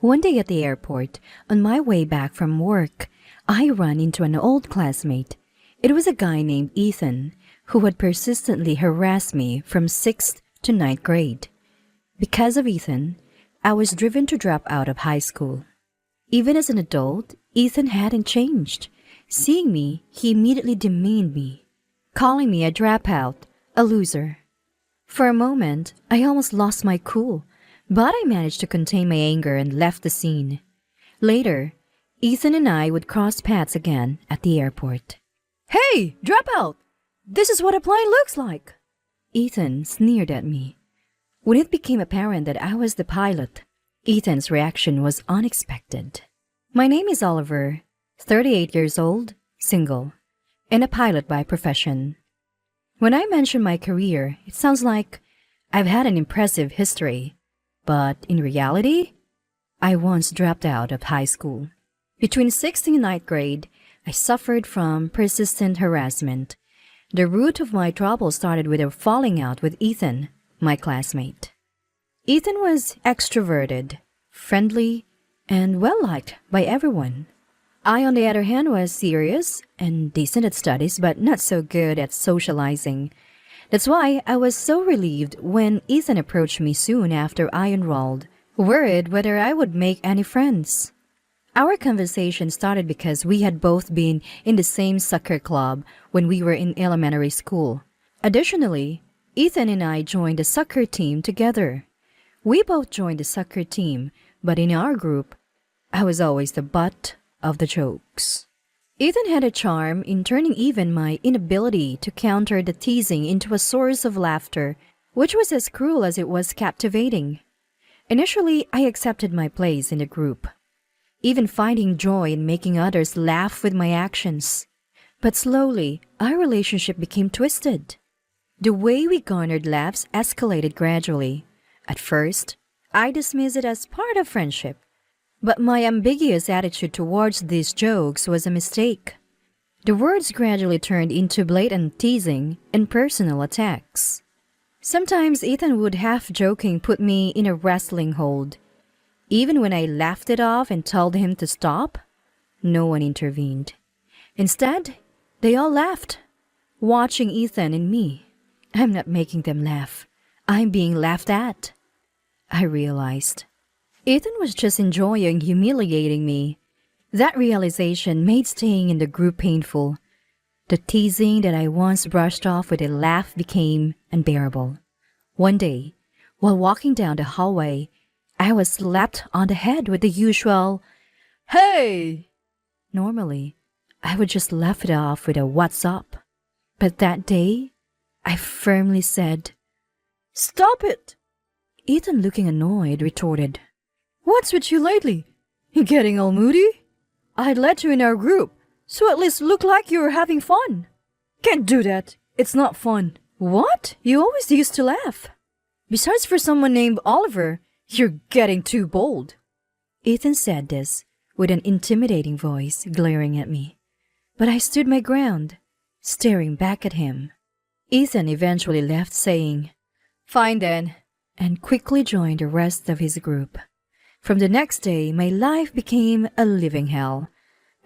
One day at the airport, on my way back from work, I ran into an old classmate. It was a guy named Ethan who had persistently harassed me from 6th to 9th grade. Because of Ethan, I was driven to drop out of high school. Even as an adult, Ethan hadn't changed. Seeing me, he immediately demeaned me, calling me a dropout, a loser. For a moment, I almost lost my cool, but I managed to contain my anger and left the scene. Later, Ethan and I would cross paths again at the airport. "Hey, dropout! This is what a plane looks like!" Ethan sneered at me. When it became apparent that I was the pilot, Ethan's reaction was unexpected. My name is Oliver, 38 years old, single, and a pilot by profession. When I mention my career, it sounds like I've had an impressive history, but in reality, I once dropped out of high school. Between 6th and 9th grade, I suffered from persistent harassment. The root of my trouble started with a falling out with Ethan, my classmate. Ethan was extroverted, friendly, and well-liked by everyone. I, on the other hand, was serious and decent at studies, but not so good at socializing. That's why I was so relieved when Ethan approached me soon after I enrolled, worried whether I would make any friends. Our conversation started because we had both been in the same soccer club when we were in elementary school. Additionally, Ethan and I joined the soccer team together. We both joined the soccer team, but in our group, I was always the butt of the jokes. Ethan had a charm in turning even my inability to counter the teasing into a source of laughter, which was as cruel as it was captivating. Initially, I accepted my place in the group, even finding joy in making others laugh with my actions. But slowly, our relationship became twisted. The way we garnered laughs escalated gradually. At first, I dismissed it as part of friendship, but my ambiguous attitude towards these jokes was a mistake. The words gradually turned into blatant teasing and personal attacks. Sometimes Ethan would half-joking put me in a wrestling hold. Even when I laughed it off and told him to stop, no one intervened. Instead, they all laughed, watching Ethan and me. I'm not making them laugh. I'm being laughed at, I realized. Ethan was just enjoying humiliating me. That realization made staying in the group painful. The teasing that I once brushed off with a laugh became unbearable. One day, while walking down the hallway, I was slapped on the head with the usual, "Hey!" Normally, I would just laugh it off with a "What's up?" But that day, I firmly said, "Stop it!" Ethan, looking annoyed, retorted, "What's with you lately? You getting all moody? I'd let you in our group, so at least look like you're having fun." "Can't do that. It's not fun." "What? You always used to laugh. Besides, for someone named Oliver, you're getting too bold." Ethan said this with an intimidating voice, glaring at me. But I stood my ground, staring back at him. Ethan eventually left saying, "Fine then," and quickly joined the rest of his group. From the next day, my life became a living hell.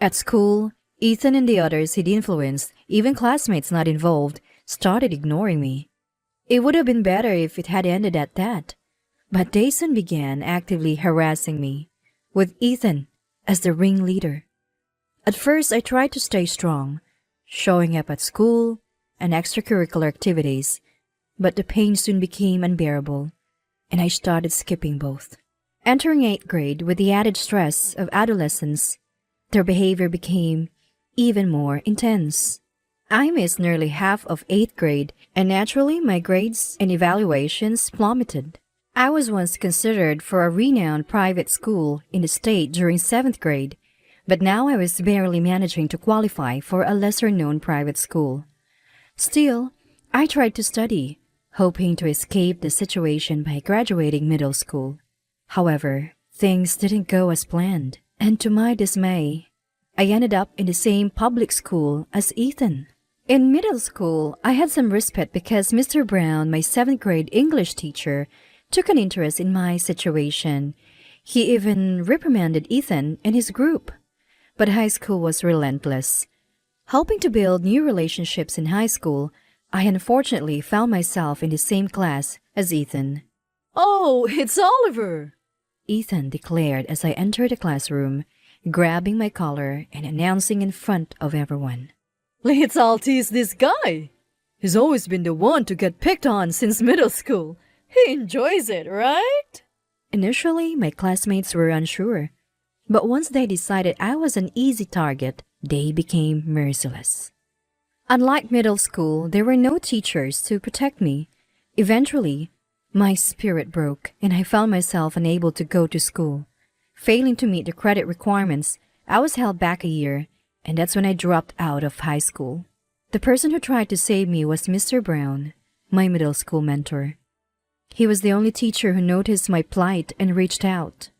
At school, Ethan and the others he'd influenced, even classmates not involved, started ignoring me. It would have been better if it had ended at that, but they soon began actively harassing me, with Ethan as the ringleader. At first, I tried to stay strong, showing up at school and extracurricular activities, but the pain soon became unbearable, and I started skipping both. Entering 8th grade with the added stress of adolescence, their behavior became even more intense. I missed nearly half of 8th grade, and naturally my grades and evaluations plummeted. I was once considered for a renowned private school in the state during 7th grade, but now I was barely managing to qualify for a lesser-known private school. Still, I tried to study, hoping to escape the situation by graduating middle school. However, things didn't go as planned, and to my dismay, I ended up in the same public school as Ethan. In middle school, I had some respite because Mr. Brown, my 7th grade English teacher, took an interest in my situation. He even reprimanded Ethan and his group. But high school was relentless. Helping to build new relationships in high school, I unfortunately found myself in the same class as Ethan. "Oh, it's Oliver!" Ethan declared as I entered the classroom, grabbing my collar and announcing in front of everyone. "Let's all tease this guy. He's always been the one to get picked on since middle school. He enjoys it, right?" Initially, my classmates were unsure, but once they decided I was an easy target, they became merciless. Unlike middle school, there were no teachers to protect me. Eventually, my spirit broke and I found myself unable to go to school. Failing to meet the credit requirements, I was held back a year, and that's when I dropped out of high school. The person who tried to save me was Mr. Brown, my middle school mentor. He was the only teacher who noticed my plight and reached out.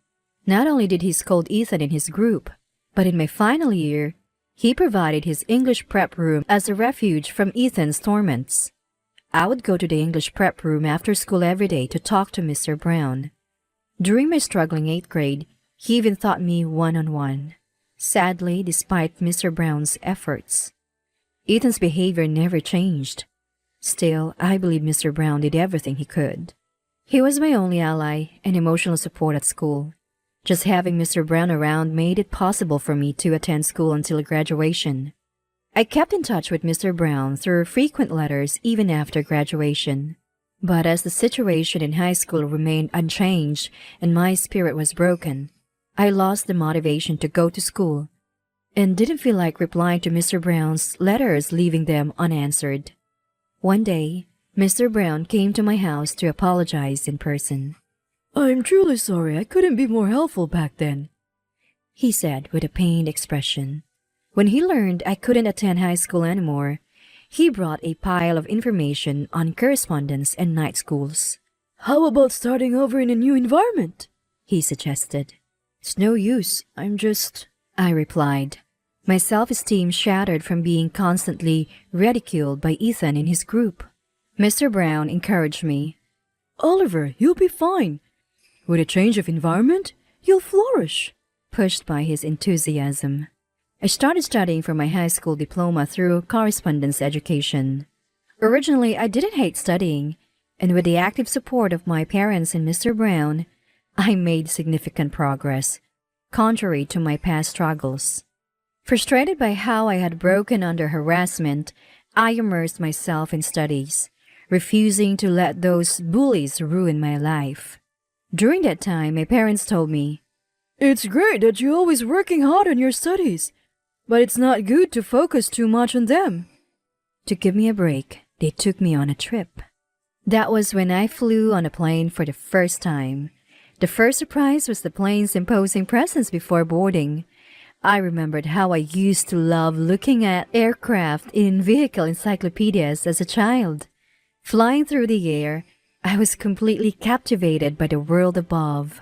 Not only did he scold Ethan and his group, but in my final year, he provided his English prep room as a refuge from Ethan's torments. I would go to the English prep room after school every day to talk to Mr. Brown. During my struggling 8th grade, he even taught me one-on-one. Sadly, despite Mr. Brown's efforts, Ethan's behavior never changed. Still, I believe Mr. Brown did everything he could. He was my only ally and emotional support at school. Just having Mr. Brown around made it possible for me to attend school until graduation. I kept in touch with Mr. Brown through frequent letters even after graduation. But as the situation in high school remained unchanged and my spirit was broken, I lost the motivation to go to school and didn't feel like replying to Mr. Brown's letters, leaving them unanswered. One day, Mr. Brown came to my house to apologize in person. "I'm truly sorry I couldn't be more helpful back then," he said with a pained expression. When he learned I couldn't attend high school anymore, he brought a pile of information on correspondence and night schools. "How about starting over in a new environment?" he suggested. "It's no use. I replied. My self-esteem shattered from being constantly ridiculed by Ethan and his group. Mr. Brown encouraged me. "Oliver, you'll be fine. With a change of environment, you'll flourish," pushed by his enthusiasm. I started studying for my high school diploma through correspondence education. Originally, I didn't hate studying, and with the active support of my parents and Mr. Brown, I made significant progress, contrary to my past struggles. Frustrated by how I had broken under harassment, I immersed myself in studies, refusing to let those bullies ruin my life. During that time, my parents told me, "It's great that you're always working hard on your studies, but it's not good to focus too much on them." To give me a break, they took me on a trip. That was when I flew on a plane for the first time. The first surprise was the plane's imposing presence before boarding. I remembered how I used to love looking at aircraft in vehicle encyclopedias as a child. Flying through the air, I was completely captivated by the world above.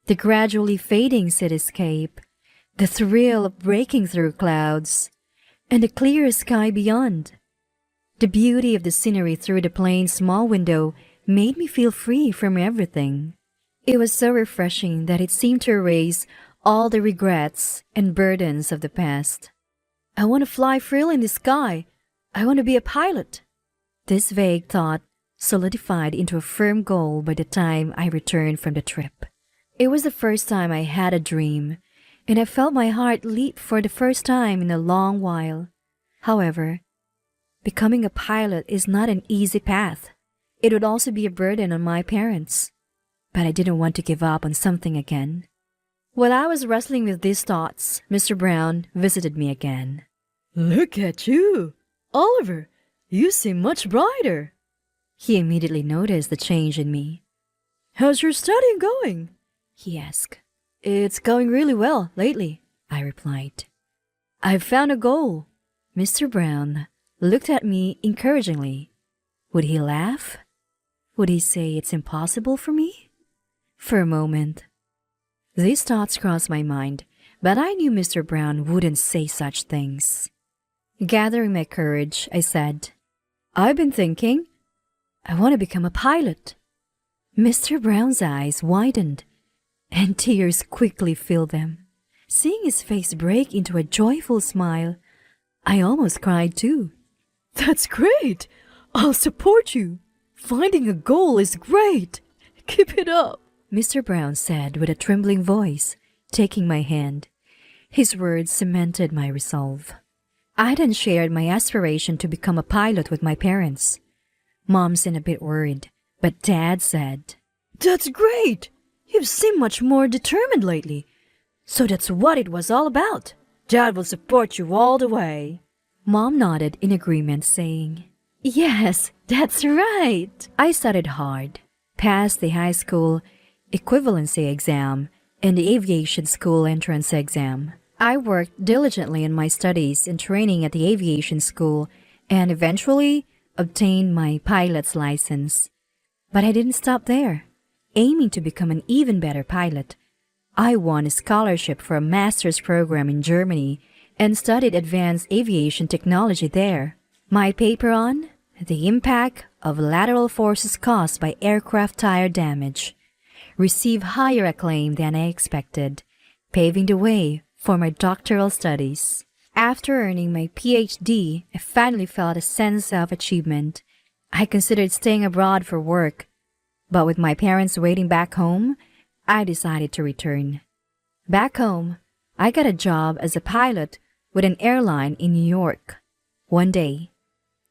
The gradually fading cityscape, the thrill of breaking through clouds, and the clear sky beyond. The beauty of the scenery through the plane's small window made me feel free from everything. It was so refreshing that it seemed to erase all the regrets and burdens of the past. "I want to fly freely in the sky. I want to be a pilot." This vague thought solidified into a firm goal by the time I returned from the trip. It was the first time I had a dream, and I felt my heart leap for the first time in a long while. However, becoming a pilot is not an easy path. It would also be a burden on my parents. But I didn't want to give up on something again. While I was wrestling with these thoughts, Mr. Brown visited me again. "Look at you! Oliver, you seem much brighter." He immediately noticed the change in me. "How's your studying going?" he asked. "It's going really well lately," I replied. "I've found a goal." Mr. Brown looked at me encouragingly. Would he laugh? Would he say it's impossible for me? For a moment, these thoughts crossed my mind, but I knew Mr. Brown wouldn't say such things. Gathering my courage, I said, "I've been thinking. I want to become a pilot." Mr. Brown's eyes widened. and tears quickly filled them. Seeing his face break into a joyful smile, I almost cried too. That's great! I'll support you. Finding a goal is great. Keep it up, Mr. Brown said with a trembling voice, taking my hand. His words cemented my resolve. I then shared my aspiration to become a pilot with my parents. Mom seemed a bit worried, but Dad said, That's great! You've seemed much more determined lately. So that's what it was all about. Dad will support you all the way. Mom nodded in agreement, saying, Yes, that's right. I studied hard, passed the high school equivalency exam and the aviation school entrance exam. I worked diligently in my studies and training at the aviation school and eventually obtained my pilot's license. But I didn't stop there. Aiming to become an even better pilot, I won a scholarship for a master's program in Germany and studied advanced aviation technology there. My paper on the impact of lateral forces caused by aircraft tire damage received higher acclaim than I expected, paving the way for my doctoral studies. After earning my PhD, I finally felt a sense of achievement. I considered staying abroad for work, but with my parents waiting back home, I decided to return. Back home, I got a job as a pilot with an airline in New York. One day,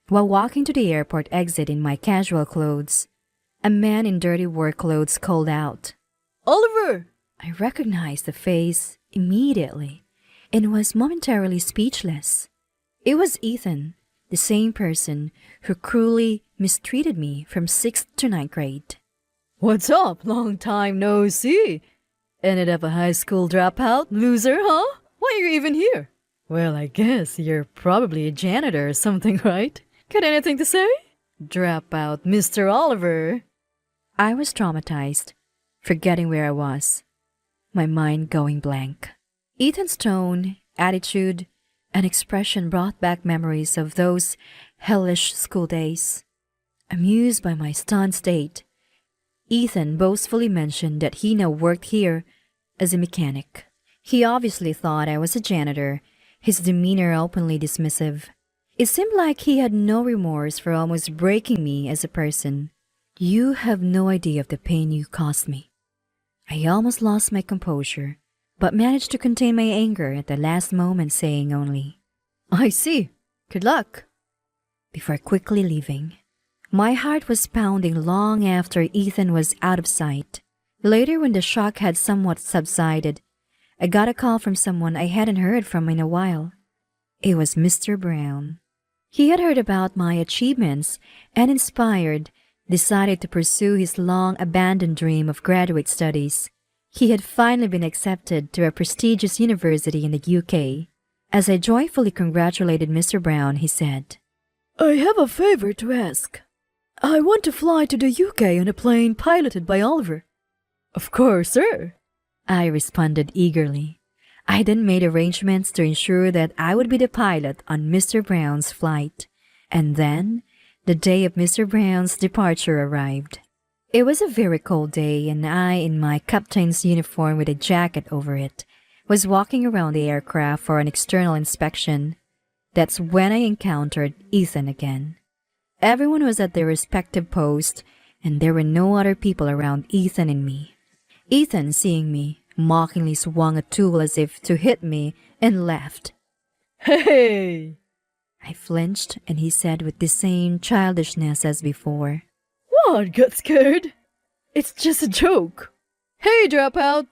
while walking to the airport exit in my casual clothes, a man in dirty work clothes called out, Oliver! I recognized the face immediately and was momentarily speechless. It was Ethan, the same person who cruelly mistreated me from 6th to 9th grade. What's up? Long time no see. Ended up a high school dropout, loser, huh? Why are you even here? Well, I guess you're probably a janitor or something, right? Got anything to say? Dropout, Mr. Oliver. I was traumatized, forgetting where I was, my mind going blank. Ethan's tone, attitude, and expression brought back memories of those hellish school days. Amused by my stunned state, Ethan boastfully mentioned that he now worked here as a mechanic. He obviously thought I was a janitor, his demeanor openly dismissive. It seemed like he had no remorse for almost breaking me as a person. You have no idea of the pain you caused me. I almost lost my composure, but managed to contain my anger at the last moment, saying only, I see. Good luck. Before quickly leaving. My heart was pounding long after Ethan was out of sight. Later, when the shock had somewhat subsided, I got a call from someone I hadn't heard from in a while. It was Mr. Brown. He had heard about my achievements and, inspired, decided to pursue his long-abandoned dream of graduate studies. He had finally been accepted to a prestigious university in the UK. As I joyfully congratulated Mr. Brown, he said, I have a favor to ask. I want to fly to the UK on a plane piloted by Oliver. Of course, sir. I responded eagerly. I then made arrangements to ensure that I would be the pilot on Mr. Brown's flight. And then, the day of Mr. Brown's departure arrived. It was a very cold day, and I, in my captain's uniform with a jacket over it, was walking around the aircraft for an external inspection. That's when I encountered Ethan again. Everyone was at their respective post, and there were no other people around Ethan and me. Ethan, seeing me, mockingly swung a tool as if to hit me and laughed. Hey! I flinched, and he said with the same childishness as before, What? Got scared? It's just a joke. Hey, dropout!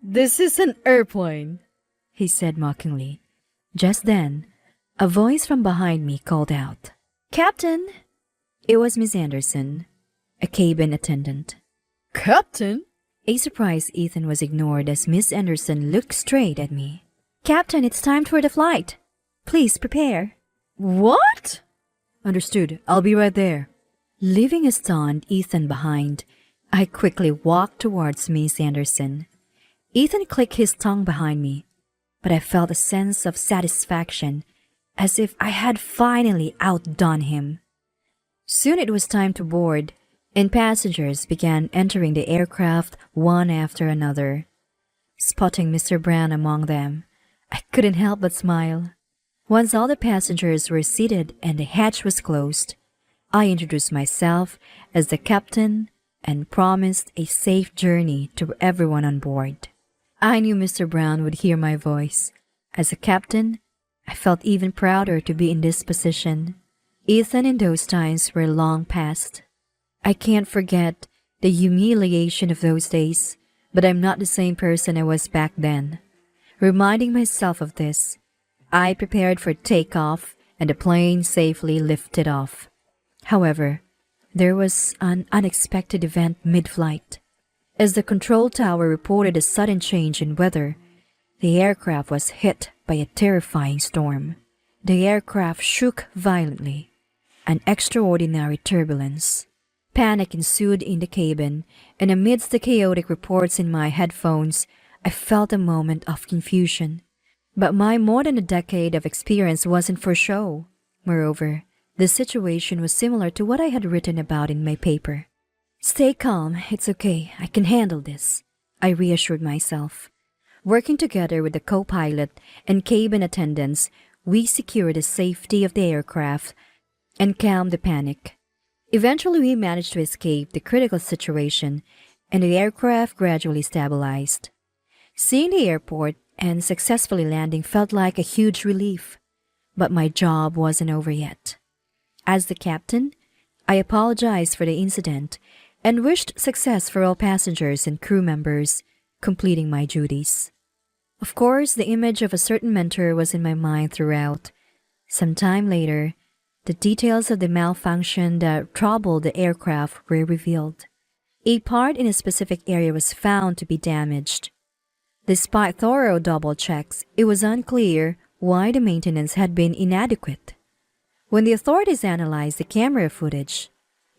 This is an airplane, he said mockingly. Just then, a voice from behind me called out, Captain! It was Miss Anderson, a cabin attendant. Captain? A surprised Ethan was ignored as Miss Anderson looked straight at me. Captain, it's time for the flight. Please prepare. What? Understood. I'll be right there. Leaving a stunned Ethan behind, I quickly walked towards Miss Anderson. Ethan clicked his tongue behind me, but I felt a sense of satisfaction, as if I had finally outdone him. Soon it was time to board, and passengers began entering the aircraft one after another. Spotting Mr. Brown among them, I couldn't help but smile. Once all the passengers were seated and the hatch was closed, I introduced myself as the captain and promised a safe journey to everyone on board. I knew Mr. Brown would hear my voice. As a captain, I felt even prouder to be in this position. Ethan in those times were long past. I can't forget the humiliation of those days, but I'm not the same person I was back then. Reminding myself of this, I prepared for takeoff and the plane safely lifted off. However, there was an unexpected event mid-flight. As the control tower reported a sudden change in weather, the aircraft was hit by a terrifying storm. The aircraft shook violently, an extraordinary turbulence. Panic ensued in the cabin, and amidst the chaotic reports in my headphones, I felt a moment of confusion. But my more than a decade of experience wasn't for show. Moreover, the situation was similar to what I had written about in my paper. "Stay calm, it's okay, I can handle this," I reassured myself. Working together with the co-pilot and cabin attendants, we secured the safety of the aircraft and calmed the panic. Eventually, we managed to escape the critical situation, and the aircraft gradually stabilized. Seeing the airport and successfully landing felt like a huge relief. But my job wasn't over yet. As the captain, I apologized for the incident and wished success for all passengers and crew members, completing my duties. Of course, the image of a certain mentor was in my mind throughout. Some time later, the details of the malfunction that troubled the aircraft were revealed. A part in a specific area was found to be damaged. Despite thorough double checks, it was unclear why the maintenance had been inadequate. When the authorities analyzed the camera footage,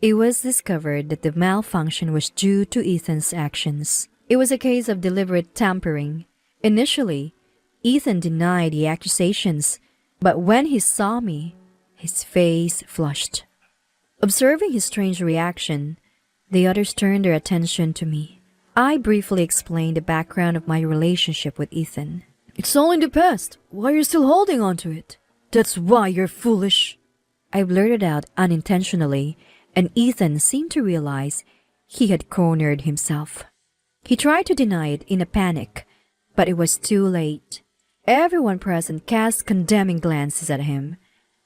it was discovered that the malfunction was due to Ethan's actions. It was a case of deliberate tampering. Initially, Ethan denied the accusations, but when he saw me, his face flushed. Observing his strange reaction, the others turned their attention to me. I briefly explained the background of my relationship with Ethan. "It's all in the past. Why are you still holding on to it? That's why you're foolish," I blurted out unintentionally, and Ethan seemed to realize he had cornered himself. He tried to deny it in a panic, but it was too late. Everyone present cast condemning glances at him.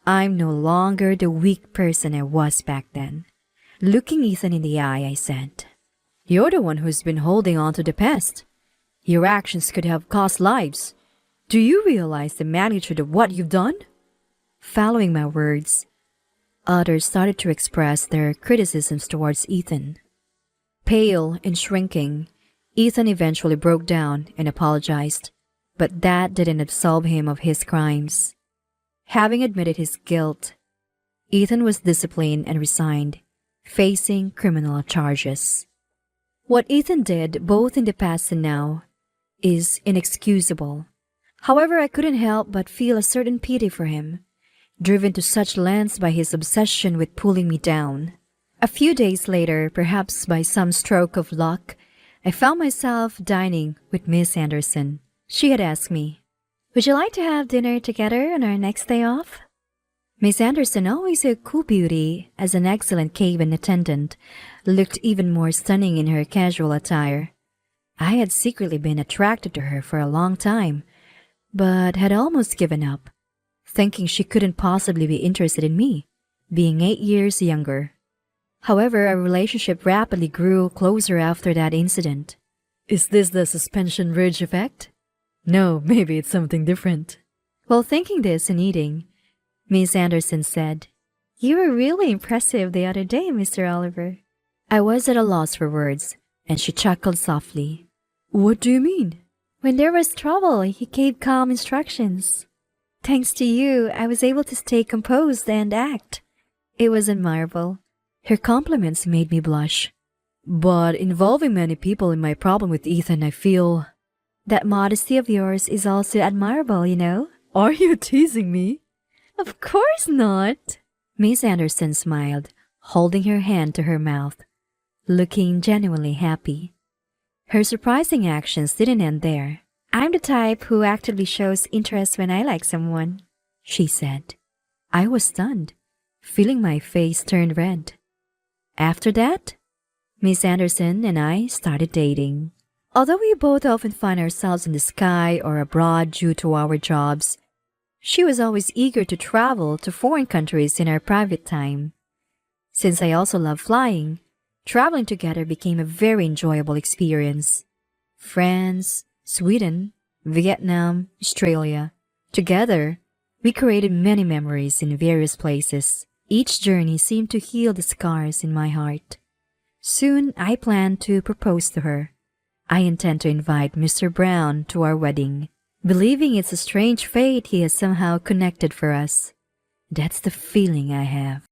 I'm no longer the weak person I was back then. Looking Ethan in the eye, I said, "You're the one who's been holding on to the past. Your actions could have cost lives. Do you realize the magnitude of what you've done?" Following my words, others started to express their criticisms towards Ethan. Pale and shrinking, Ethan eventually broke down and apologized, but that didn't absolve him of his crimes. Having admitted his guilt, Ethan was disciplined and resigned, facing criminal charges. What Ethan did, both in the past and now, is inexcusable. However, I couldn't help but feel a certain pity for him, driven to such lengths by his obsession with pulling me down. A few days later, perhaps by some stroke of luck, I found myself dining with Miss Anderson. She had asked me, "Would you like to have dinner together on our next day off?" Miss Anderson, always a cool beauty as an excellent cabin attendant, looked even more stunning in her casual attire. I had secretly been attracted to her for a long time, but had almost given up, thinking she couldn't possibly be interested in me, being 8 years younger. However, our relationship rapidly grew closer after that incident. "Is this the suspension bridge effect? No, maybe it's something different." While thinking this and eating, Miss Anderson said, "You were really impressive the other day, Mr. Oliver." I was at a loss for words, and she chuckled softly. "What do you mean?" "When there was trouble, he gave calm instructions. Thanks to you, I was able to stay composed and act. It was admirable." Her compliments made me blush. "But involving many people in my problem with Ethan, I feel..." "That modesty of yours is also admirable, you know." "Are you teasing me?" "Of course not." Miss Anderson smiled, holding her hand to her mouth. looking genuinely happy. Her surprising actions didn't end there. "I'm the type who actively shows interest when I like someone," she said. I was stunned, feeling my face turn red. After that, Miss Anderson and I started dating. Although we both often find ourselves in the sky or abroad due to our jobs, she was always eager to travel to foreign countries in our private time. Since I also love flying, traveling together became a very enjoyable experience. France, Sweden, Vietnam, Australia. Together, we created many memories in various places. Each journey seemed to heal the scars in my heart. Soon, I plan to propose to her. I intend to invite Mr. Brown to our wedding, believing it's a strange fate he has somehow connected for us. That's the feeling I have.